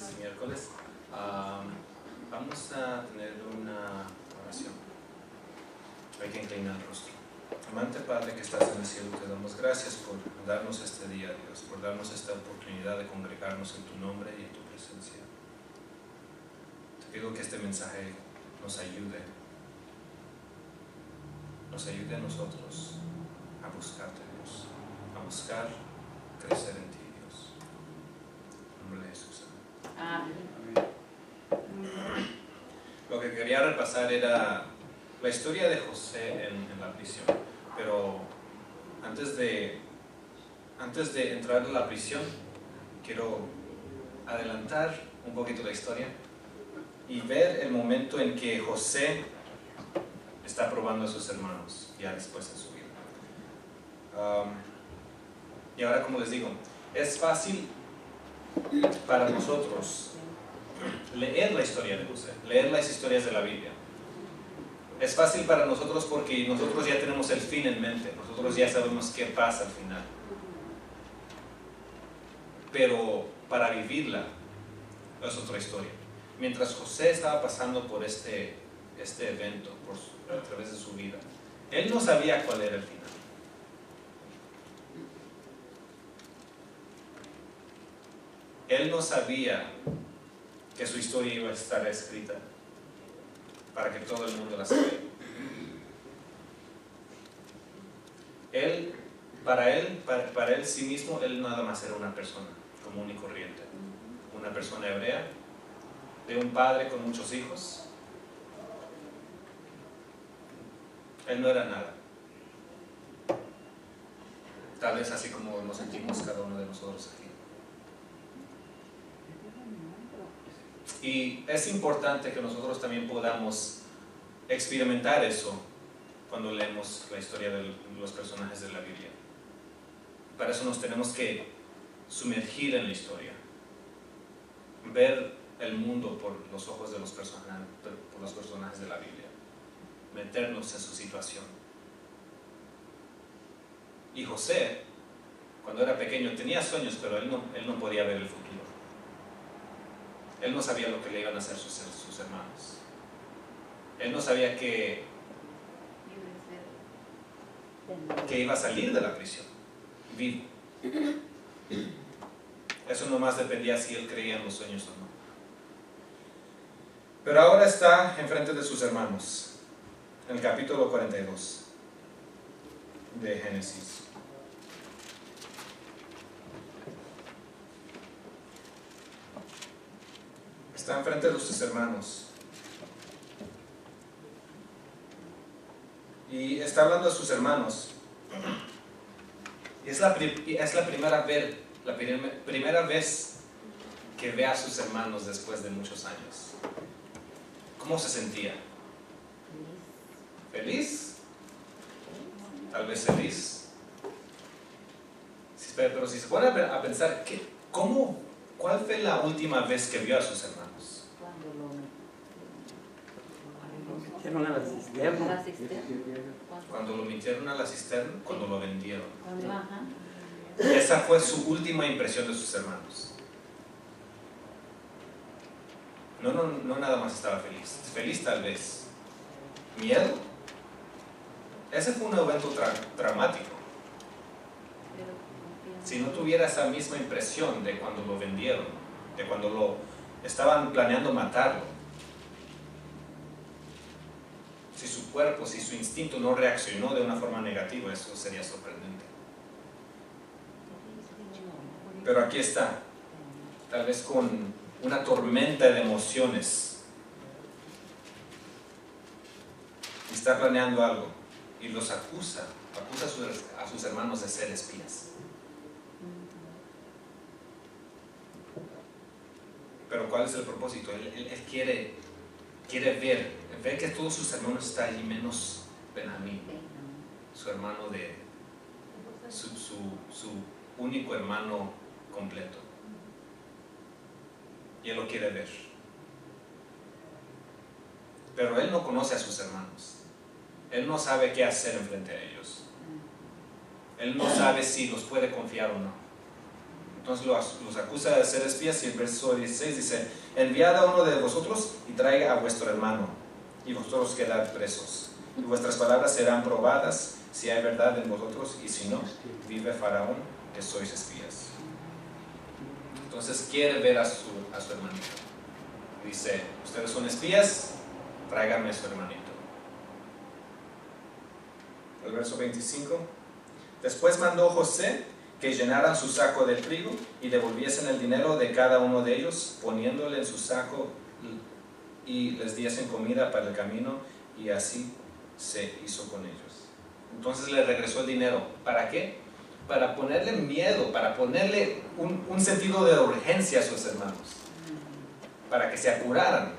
es miércoles. Vamos a tener una oración. Hay que inclinar el rostro. Amante Padre que estás en el cielo, te damos gracias por darnos este día, Dios, por darnos esta oportunidad de congregarnos en tu nombre y en tu presencia. Te pido que este mensaje nos ayude a nosotros a buscarte, Dios, a buscar crecer en ti, Dios. En nombre de Jesús. Amén. Lo que quería repasar era la historia de José en la prisión, pero antes de entrar en la prisión, quiero adelantar un poquito la historia y ver el momento en que José está probando a sus hermanos, ya después en su vida. Y ahora, como les digo, es fácil para nosotros leer la historia de José, leer las historias de la Biblia. Es fácil para nosotros porque nosotros ya tenemos el fin en mente, nosotros ya sabemos qué pasa al final. Pero para vivirla es otra historia. Mientras José estaba pasando por este evento, a través de su vida, él no sabía cuál era el final. Él no sabía que su historia iba a estar escrita para que todo el mundo la sepa. Para él sí mismo, él nada más era una persona común y corriente, una persona hebrea, de un padre con muchos hijos. Él no era nada. Tal vez así como nos sentimos cada uno de nosotros aquí. Y es importante que nosotros también podamos experimentar eso cuando leemos la historia de los personajes de la Biblia. Para eso nos tenemos que sumergir en la historia, ver el mundo por los ojos de los personajes de la Biblia, meternos en su situación. Y José, cuando era pequeño, tenía sueños, pero él no podía ver el futuro. Él no sabía lo que le iban a hacer sus hermanos. Él no sabía que iba a salir de la prisión vivo. Eso nomás dependía si él creía en los sueños o no. Pero ahora está enfrente de sus hermanos, en el capítulo 42 de Génesis. Está enfrente de sus hermanos y está hablando a sus hermanos. Y es la primera vez que ve a sus hermanos después de muchos años. ¿Cómo se sentía? ¿Feliz? Tal vez feliz. Pero si se pone a pensar, ¿cuál fue la última vez que vio a sus hermanos? Metieron a la cisterna. Cuando lo metieron a la cisterna, cuando lo vendieron. Esa fue su última impresión de sus hermanos. No nada más estaba feliz. Feliz tal vez. Miedo. Ese fue un evento dramático. Si no tuviera esa misma impresión de cuando lo vendieron, de cuando lo estaban planeando matarlo, si su cuerpo, si su instinto no reaccionó de una forma negativa, eso sería sorprendente. Pero aquí está, tal vez con una tormenta de emociones, y está planeando algo y los acusa a sus hermanos de ser espías. Pero ¿cuál es el propósito? Él quiere ver que todos sus hermanos están allí, menos Benjamín, su hermano su único hermano completo. Y él lo quiere ver. Pero él no conoce a sus hermanos. Él no sabe qué hacer enfrente a ellos. Él no sabe si los puede confiar o no. Entonces los acusa de ser espías y el verso 16 dice: enviad a uno de vosotros y traiga a vuestro hermano, y vosotros quedad presos, y vuestras palabras serán probadas si hay verdad en vosotros, y si no, vive Faraón que sois espías. Entonces quiere ver a su hermanito. Dice: ustedes son espías, tráiganme a su hermanito. El verso 25: después mandó José que llenaran su saco de trigo y devolviesen el dinero de cada uno de ellos, poniéndole en su saco, y les diesen comida para el camino, y así se hizo con ellos. Entonces le regresó el dinero. ¿Para qué? Para ponerle miedo, para ponerle un sentido de urgencia a sus hermanos, para que se apuraran.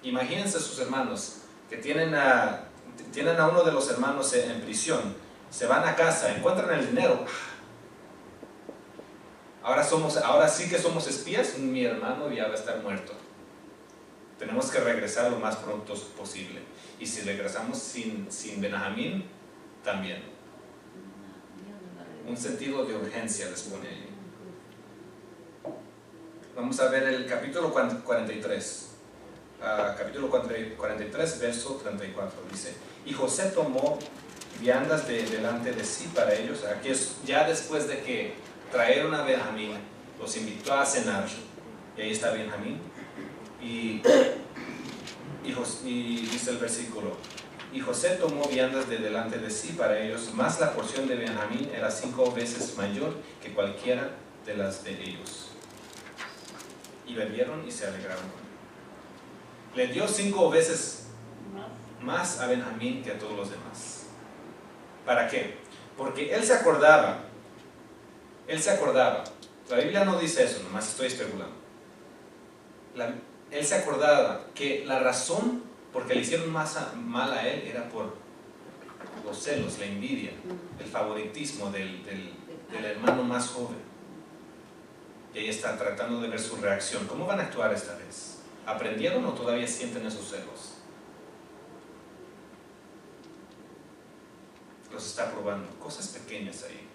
Imagínense sus hermanos que tienen a uno de los hermanos en prisión. Se van a casa, encuentran el dinero. Ahora sí que somos espías. Mi hermano ya va a estar muerto. Tenemos que regresar lo más pronto posible. Y si regresamos sin Benjamín, también. Un sentido de urgencia les pone ahí. Vamos a ver el capítulo 43. Capítulo 43, verso 34. Dice: y José tomó viandas delante de sí para ellos. Aquí es ya después de que trajeron a Benjamín, los invitó a cenar, y ahí está Benjamín. Y dice el versículo: y José tomó viandas delante de sí para ellos, mas la porción de Benjamín era 5 veces mayor que cualquiera de las de ellos. Y bebieron y se alegraron. Le dio 5 veces más a Benjamín que a todos los demás. ¿Para qué? Porque él se acordaba, la Biblia no dice eso, nomás estoy especulando. Él se acordaba que la razón por que le hicieron mal a él era por los celos, la envidia, el favoritismo del hermano más joven. Y ahí está tratando de ver su reacción. ¿Cómo van a actuar esta vez? ¿Aprendieron o todavía sienten esos celos? Los está probando, cosas pequeñas ahí.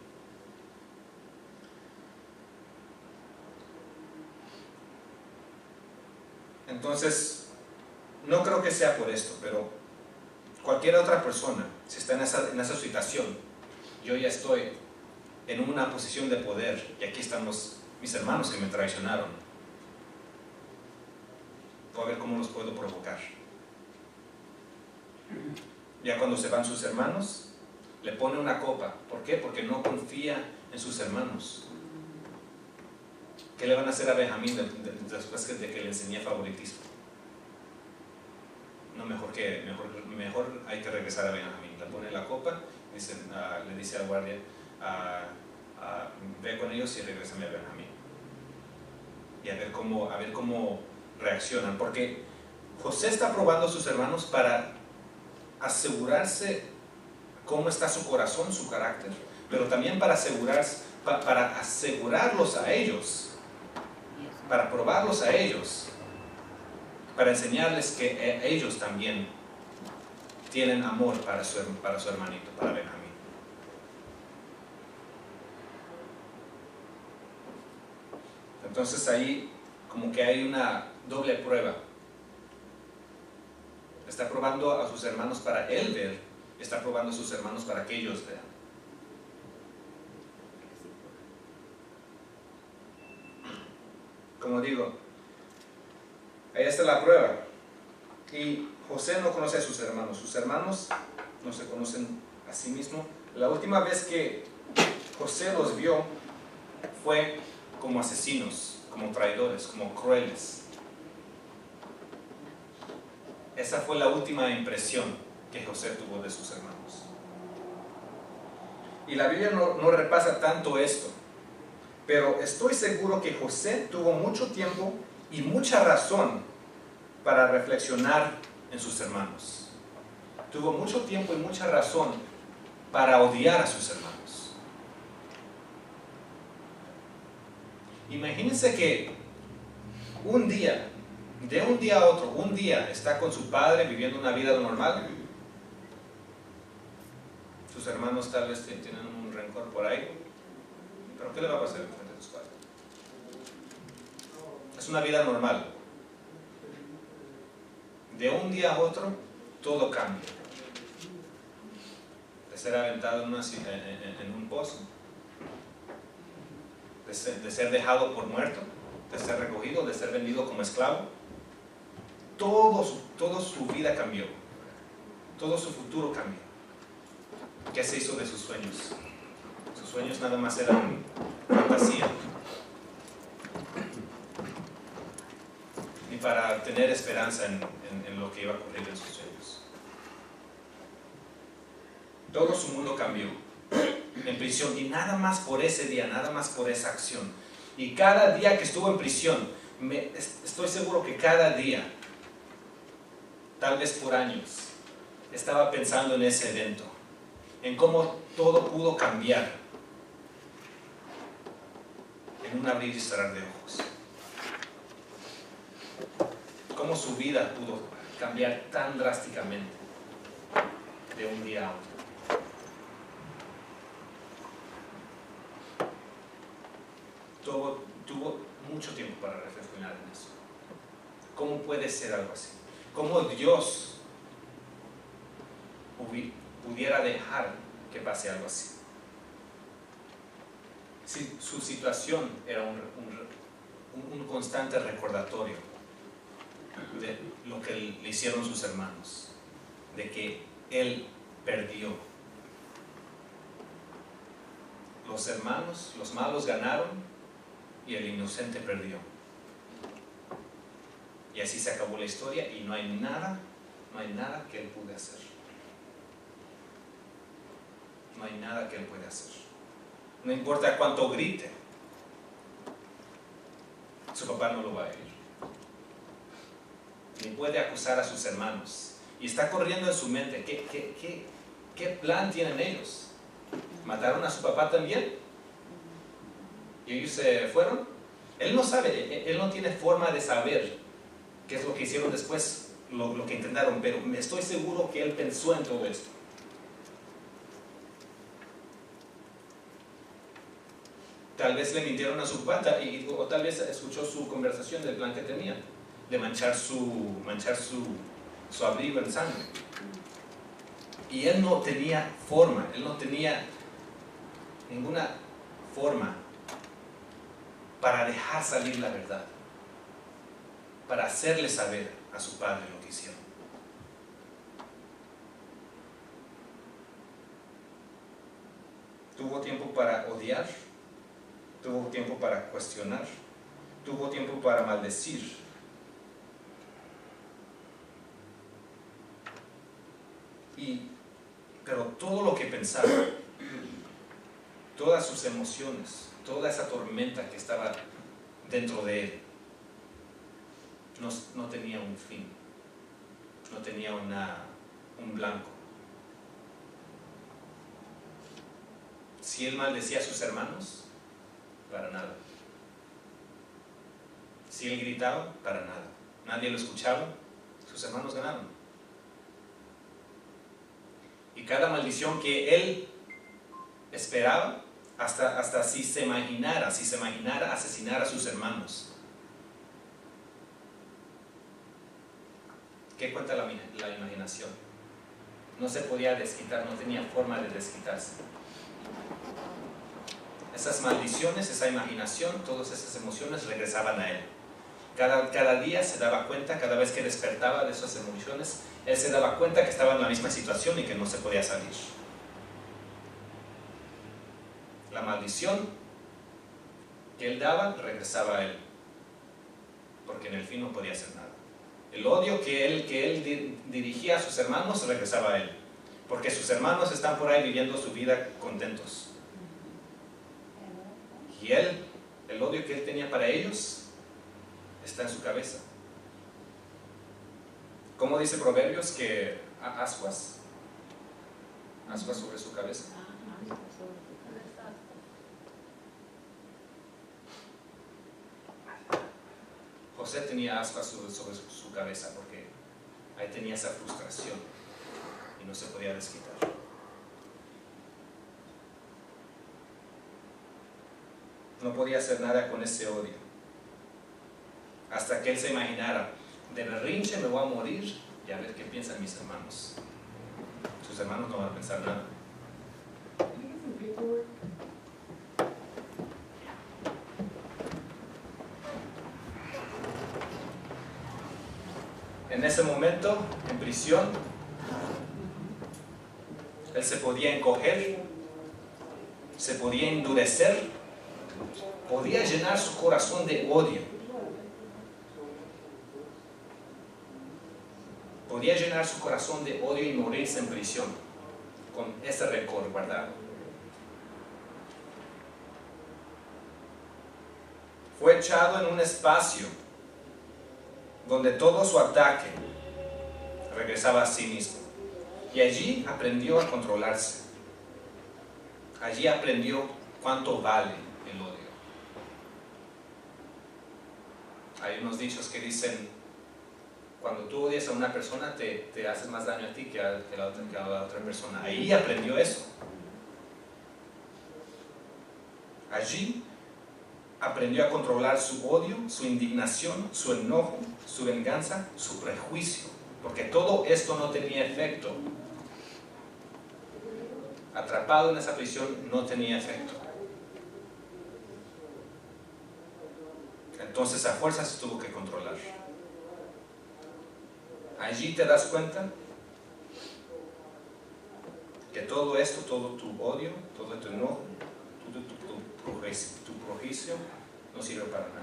Entonces, no creo que sea por esto, pero cualquier otra persona, si está en esa situación, yo ya estoy en una posición de poder, y aquí están mis hermanos que me traicionaron. Voy a ver cómo los puedo provocar. Ya cuando se van sus hermanos, le pone una copa. ¿Por qué? Porque no confía en sus hermanos. ¿Qué le van a hacer a Benjamín después de que le enseñé favoritismo? No, mejor hay que regresar a Benjamín. Le pone la copa, le dice al guardia: ve con ellos y regrésame a Benjamín. Y a ver cómo reaccionan. Porque José está probando a sus hermanos para asegurarse cómo está su corazón, su carácter, pero también para asegurarlos a ellos, para probarlos a ellos, para enseñarles que ellos también tienen amor para su hermanito, para Benjamín. Entonces ahí como que hay una doble prueba. Está probando a sus hermanos para él ver, está probando a sus hermanos para que ellos vean. Como digo, ahí está la prueba. Y José no conoce a sus hermanos no se conocen a sí mismos. La última vez que José los vio fue como asesinos, como traidores, como crueles. Esa fue la última impresión que José tuvo de sus hermanos. Y la Biblia no repasa tanto esto, pero estoy seguro que José tuvo mucho tiempo y mucha razón para reflexionar en sus hermanos. Tuvo mucho tiempo y mucha razón para odiar a sus hermanos. Imagínense que de un día a otro, un día está con su padre viviendo una vida normal. Sus hermanos tal vez tienen un rencor por ahí. pero ¿qué le va a pasar frente a tus padres? Es una vida normal. De un día a otro, todo cambia. De ser aventado en un pozo, de ser dejado por muerto, de ser recogido, de ser vendido como esclavo. Toda su vida cambió. Todo su futuro cambió. ¿Qué se hizo de sus sueños? Sus sueños nada más eran fantasía. Ni para tener esperanza en lo que iba a ocurrir en sus sueños. Todo su mundo cambió en prisión, y nada más por ese día, nada más por esa acción. Y cada día que estuvo en prisión, estoy seguro que cada día, tal vez por años, estaba pensando en ese evento, en cómo todo pudo cambiar en un abrir y cerrar de ojos. Cómo su vida pudo cambiar tan drásticamente de un día a otro. Tuvo mucho tiempo para reflexionar en eso. ¿Cómo puede ser algo así? ¿Cómo Dios pudiera dejar que pase algo así? Si su situación era un constante recordatorio de lo que le hicieron sus hermanos, de que él perdió. Los hermanos, los malos ganaron y el inocente perdió. Y así se acabó la historia, y no hay nada que él pude hacer. No hay nada que él pueda hacer. No importa cuánto grite, su papá no lo va a oír. Ni puede acusar a sus hermanos. Y está corriendo en su mente, ¿qué plan tienen ellos? ¿Mataron a su papá también? ¿Y ellos se fueron? Él no sabe, él no tiene forma de saber qué es lo que hicieron después, lo que intentaron, pero estoy seguro que él pensó en todo esto. Tal vez le mintieron a su papá, o tal vez escuchó su conversación del plan que tenían, de manchar su abrigo en sangre. Y él no tenía forma, él no tenía ninguna forma para dejar salir la verdad, para hacerle saber a su padre lo que hicieron. Tuvo tiempo para odiar, tuvo tiempo para cuestionar, tuvo tiempo para maldecir. Pero todo lo que pensaba, todas sus emociones, toda esa tormenta que estaba dentro de él, no tenía un fin, no tenía un blanco. Si él maldecía a sus hermanos, para nada. Si él gritaba, para nada. Nadie lo escuchaba, sus hermanos ganaron. Y cada maldición que él esperaba, hasta si se imaginara asesinar a sus hermanos. ¿Qué cuenta la imaginación? No se podía desquitar, no tenía forma de desquitarse. Esas maldiciones, esa imaginación, todas esas emociones regresaban a él. Cada día se daba cuenta, cada vez que despertaba de esas emociones, él se daba cuenta que estaba en la misma situación y que no se podía salir. La maldición que él daba regresaba a él, porque en el fin no podía hacer nada. El odio que él dirigía a sus hermanos regresaba a él, porque sus hermanos están por ahí viviendo su vida contentos. Y él, el odio que él tenía para ellos, está en su cabeza. ¿Cómo dice Proverbios que ascuas sobre su cabeza? José tenía ascuas sobre su cabeza porque ahí tenía esa frustración y no se podía desquitar. no podía hacer nada con ese odio. Hasta que él se imaginara, de berrinche me voy a morir y a ver qué piensan mis hermanos. Sus hermanos no van a pensar nada. En ese momento, en prisión, él se podía encoger, se podía endurecer, podía llenar su corazón de odio. Podía llenar su corazón de odio y morirse en prisión, con ese rencor guardado. Fue echado en un espacio donde todo su ataque regresaba a sí mismo. Y allí aprendió a controlarse. Allí aprendió cuánto vale el odio. Hay unos dichos que dicen, cuando tú odias a una persona, te haces más daño a ti que a la otra persona. Ahí aprendió eso. Allí aprendió a controlar su odio, su indignación, su enojo, su venganza, su prejuicio. Porque todo esto no tenía efecto. Atrapado en esa prisión no tenía efecto. Entonces a fuerza se tuvo que controlar. Allí te das cuenta que todo esto, todo tu odio, todo tu enojo, tu prejuicio no sirve para nada.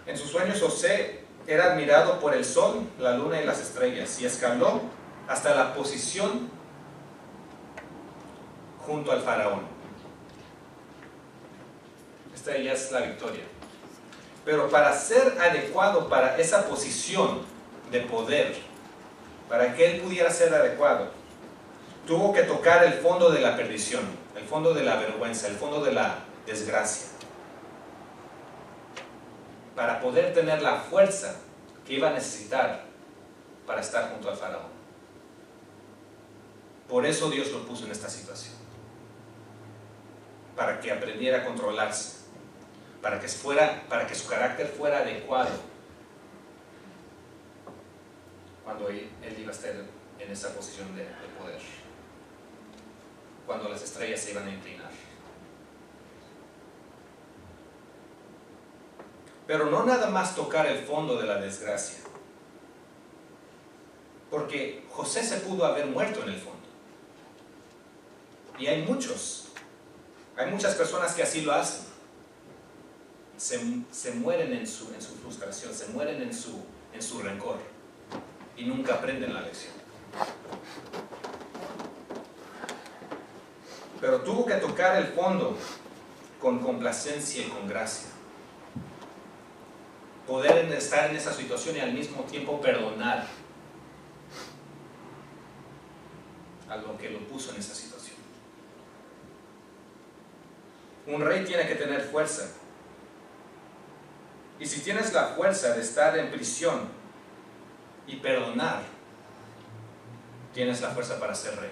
En sus sueños José era admirado por el sol, la luna y las estrellas y escaló hasta la posición junto al faraón. Esta ya es la victoria. Pero para ser adecuado para esa posición de poder, para que él pudiera ser adecuado, tuvo que tocar el fondo de la perdición, el fondo de la vergüenza, el fondo de la desgracia, para poder tener la fuerza que iba a necesitar para estar junto al faraón. Por eso Dios lo puso en esta situación, para que aprendiera a controlarse, para que su carácter fuera adecuado cuando él iba a estar en esa posición de poder, cuando las estrellas se iban a inclinar. Pero no nada más tocar el fondo de la desgracia, porque José se pudo haber muerto en el fondo. Y hay muchas personas que así lo hacen. Se mueren en su frustración, se mueren en su rencor y nunca aprenden la lección. Pero tuvo que tocar el fondo con complacencia y con gracia. Poder estar en esa situación y al mismo tiempo perdonar a lo que lo puso en esa situación. Un rey tiene que tener fuerza. Y si tienes la fuerza de estar en prisión y perdonar, tienes la fuerza para ser rey.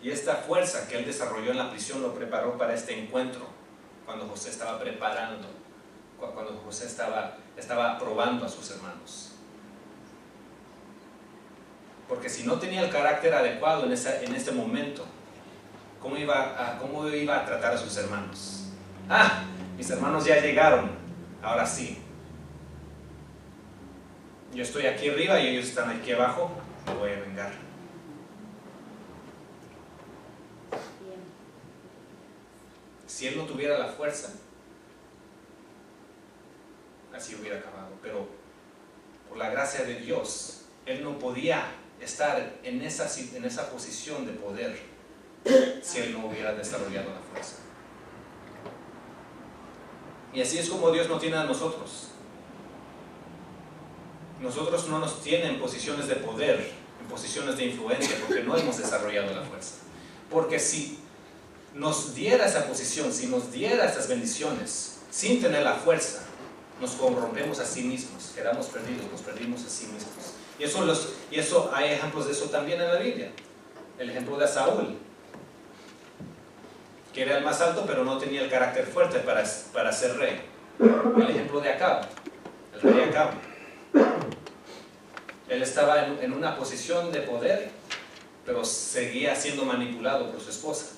Y esta fuerza que él desarrolló en la prisión lo preparó para este encuentro, cuando José estaba preparando, cuando José estaba probando a sus hermanos. Porque si no tenía el carácter adecuado en este momento, ¿cómo iba a tratar a sus hermanos? Ah, mis hermanos ya llegaron, ahora sí. Yo estoy aquí arriba y ellos están aquí abajo, me voy a vengar. Si él no tuviera la fuerza, así hubiera acabado. Pero por la gracia de Dios, él no podía estar en esa posición de poder si él no hubiera desarrollado la fuerza. Y así es como Dios nos tiene a nosotros. Nosotros no nos tiene en posiciones de poder, en posiciones de influencia, porque no hemos desarrollado la fuerza. Porque si nos diera esa posición, si nos diera estas bendiciones sin tener la fuerza, nos corrompemos a sí mismos, quedamos perdidos, nos perdimos a sí mismos. Y eso hay ejemplos de eso también en la Biblia. El ejemplo de Saúl, que era el más alto, pero no tenía el carácter fuerte para ser rey. El ejemplo de Acab, el rey Acab. Él estaba en una posición de poder, pero seguía siendo manipulado por su esposa.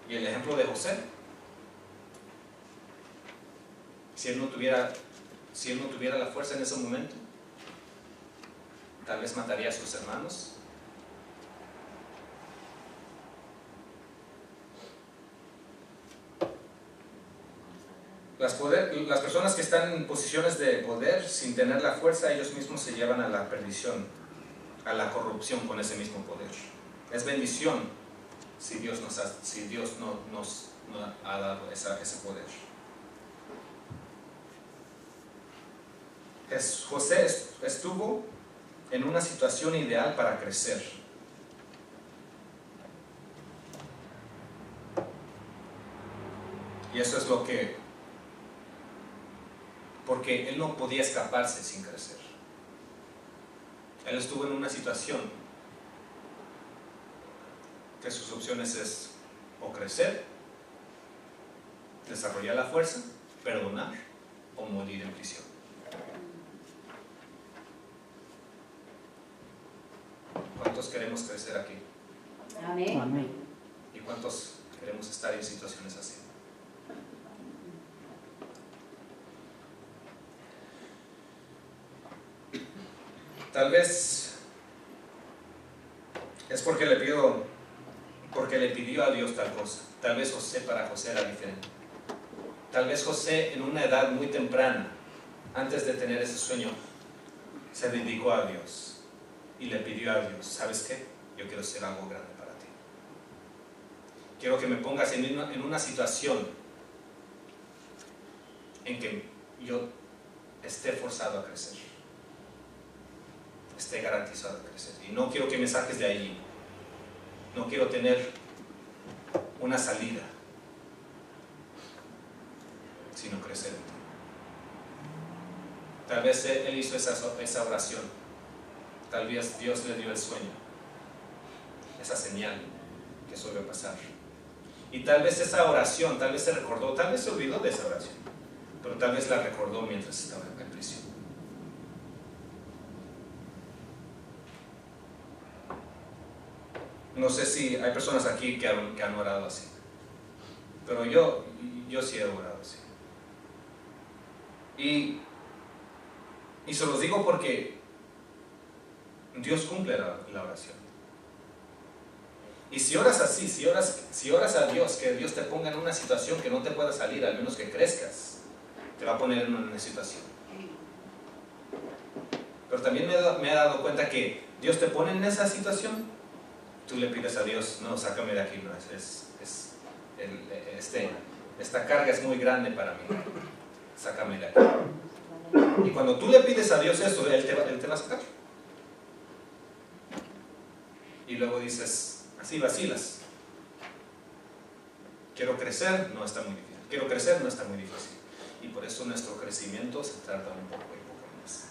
Y el ejemplo de José, si él no tuviera la fuerza en ese momento, tal vez mataría a sus hermanos. Las personas que están en posiciones de poder sin tener la fuerza, ellos mismos se llevan a la perdición, a la corrupción con ese mismo poder. Es bendición si Dios no nos ha dado ese poder. José estuvo en una situación ideal para crecer. Y eso es porque él no podía escaparse sin crecer. Él estuvo en una situación que sus opciones es o crecer, desarrollar la fuerza, perdonar o morir en prisión. ¿Cuántos queremos crecer aquí? Amén. Amén. ¿Y cuántos queremos estar en situaciones así? Tal vez es porque le pidió a Dios tal cosa. Tal vez para José era diferente. Tal vez José en una edad muy temprana, antes de tener ese sueño, se dedicó a Dios y le pidió a Dios: ¿sabes qué? Yo quiero hacer algo grande para ti. Quiero que me pongas en una situación en que yo esté forzado a crecer, esté garantizado a crecer, y no quiero que me saques de allí. No quiero tener una salida, sino crecer en ti. Tal vez él hizo esa oración, tal vez Dios le dio el sueño, esa señal que suele pasar, y tal vez esa oración, tal vez se recordó, tal vez se olvidó de esa oración, pero tal vez la recordó mientras estaba en prisión. No sé si hay personas aquí que han orado así, pero yo sí he orado así. Y se los digo porque Dios cumple la oración. Y si oras así, si oras a Dios, que Dios te ponga en una situación que no te pueda salir, al menos que crezcas, te va a poner en una situación. Pero también me he dado cuenta que Dios te pone en esa situación. Tú le pides a Dios: no, sácame de aquí, no, esta carga es muy grande para mí, sácame de aquí. Y cuando tú le pides a Dios eso, Él te va a sacar. Y luego dices, así vacilas: quiero crecer, no está muy difícil. Quiero crecer, no está muy difícil. Y por eso nuestro crecimiento se tarda un poco y poco más.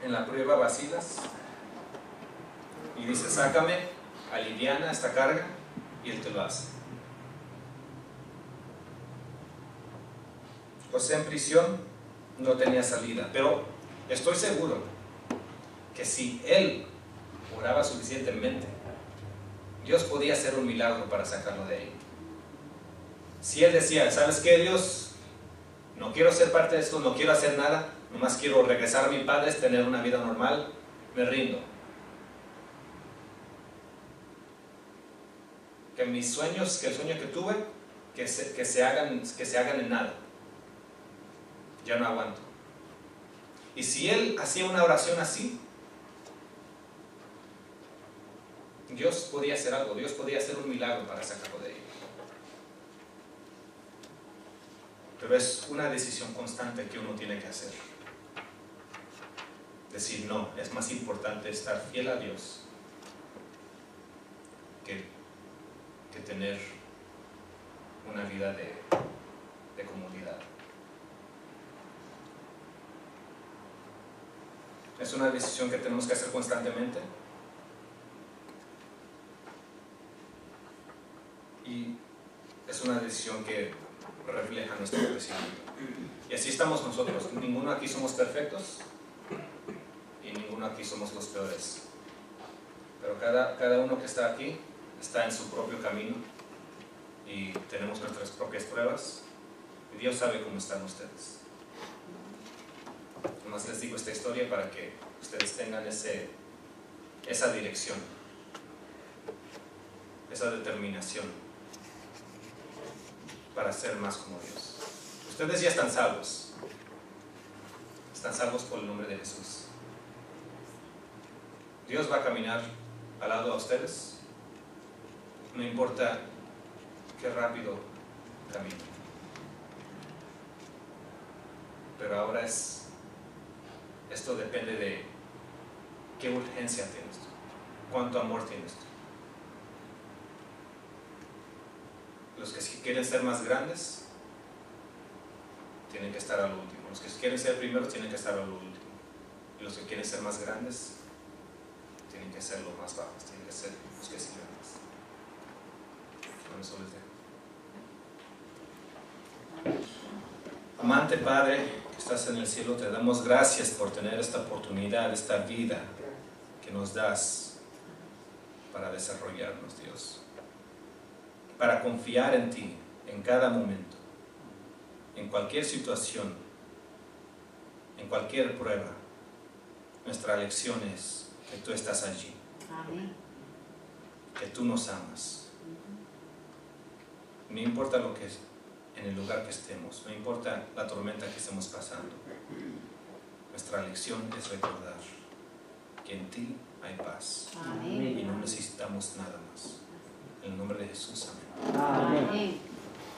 En la prueba vacilas y dices: sácame, aliviana esta carga, y Él te lo hace. José en prisión no tenía salida, pero estoy seguro que si él oraba suficientemente, Dios podía hacer un milagro para sacarlo de ahí. Si él decía: ¿sabes qué, Dios? No quiero ser parte de esto, no quiero hacer nada, nomás quiero regresar a mi padre, tener una vida normal, me rindo. Que mis sueños, que el sueño que tuve, que se hagan en nada. Ya no aguanto. Y si él hacía una oración así, Dios podía hacer algo, Dios podía hacer un milagro para sacarlo de ahí. Pero es una decisión constante que uno tiene que hacer. Decir: no, es más importante estar fiel a Dios que que tener una vida de comunidad. Es una decisión que tenemos que hacer constantemente. Y es una decisión que refleja nuestro crecimiento. Y así estamos nosotros. Ninguno aquí somos perfectos y ninguno aquí somos los peores. Pero cada uno que está aquí está en su propio camino y tenemos nuestras propias pruebas. Y Dios sabe cómo están ustedes. Nomás les digo esta historia para que ustedes tengan esa dirección, esa determinación para ser más como Dios. Ustedes ya están salvos por el nombre de Jesús. Dios va a caminar al lado de ustedes, no importa qué rápido camine. Pero ahora esto depende de qué urgencia tienes tú, cuánto amor tienes tú. Los que quieren ser más grandes tienen que estar a lo último. Los que quieren ser primeros tienen que estar a lo último. Y los que quieren ser más grandes tienen que ser los más bajos, tienen que ser los que sirven más. Con eso les dejo. Amante Padre que estás en el cielo, te damos gracias por tener esta oportunidad, esta vida que nos das para desarrollarnos, Dios. Para confiar en ti en cada momento, en cualquier situación, en cualquier prueba. Nuestra lección es que tú estás allí. Amén. Que tú nos amas. No importa lo que es en el lugar que estemos, no importa la tormenta que estemos pasando. Nuestra lección es recordar que en ti hay paz. Amén. Y no necesitamos nada más. En el nombre de Jesús, amén. Amén. Amén.